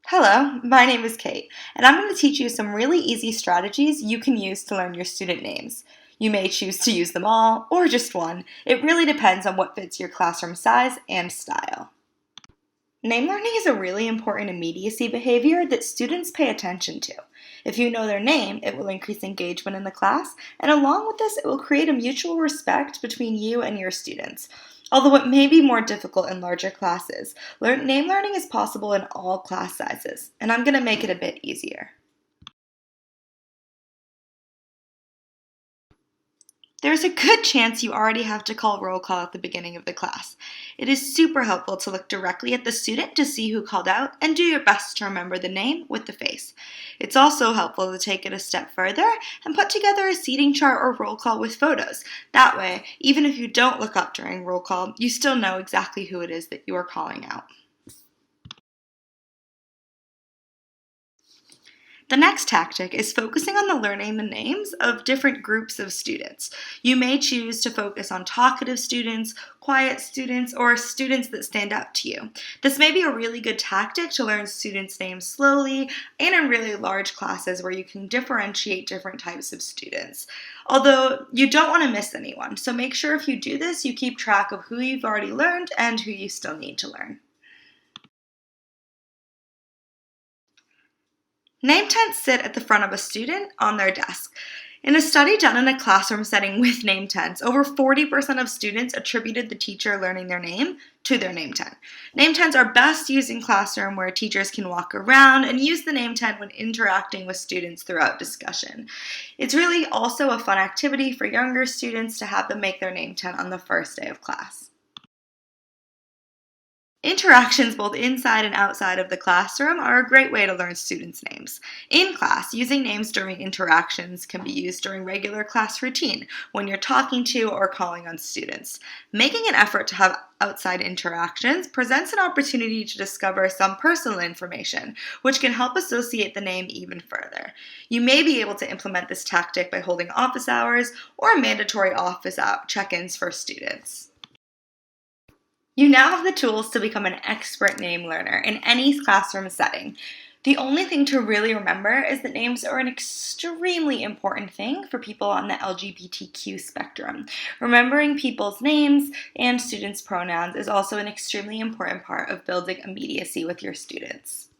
Hello, my name is Kate, and I'm going to teach you some really easy strategies you can use to learn your student names. You may choose to use them all, or just one. It really depends on what fits your classroom size and style. Name learning is a really important immediacy behavior that students pay attention to. If you know their name, it will increase engagement in the class, and along with this, it will create a mutual respect between you and your students. Although it may be more difficult in larger classes, name learning is possible in all class sizes, and I'm going to make it a bit easier. There's a good chance you already have to call roll call at the beginning of the class. It is super helpful to look directly at the student to see who called out and do your best to remember the name with the face. It's also helpful to take it a step further and put together a seating chart or roll call with photos. That way, even if you don't look up during roll call, you still know exactly who it is that you are calling out. The next tactic is focusing on learning the names of different groups of students. You may choose to focus on talkative students, quiet students, or students that stand out to you. This may be a really good tactic to learn students' names slowly and in really large classes where you can differentiate different types of students. Although you don't want to miss anyone, so make sure if you do this, you keep track of who you've already learned and who you still need to learn. Name tags sit at the front of a student on their desk. In a study done in a classroom setting with name tags, over 40% of students attributed the teacher learning their name to their name tag. Name tags are best used in classroom where teachers can walk around and use the name tag when interacting with students throughout discussion. It's really also a fun activity for younger students to have them make their name tag on the first day of class. Interactions both inside and outside of the classroom are a great way to learn students' names. In class, using names during interactions can be used during regular class routine when you're talking to or calling on students. Making an effort to have outside interactions presents an opportunity to discover some personal information, which can help associate the name even further. You may be able to implement this tactic by holding office hours or mandatory office check-ins for students. You now have the tools to become an expert name learner in any classroom setting. The only thing to really remember is that names are an extremely important thing for people on the LGBTQ spectrum. Remembering people's names and students' pronouns is also an extremely important part of building immediacy with your students.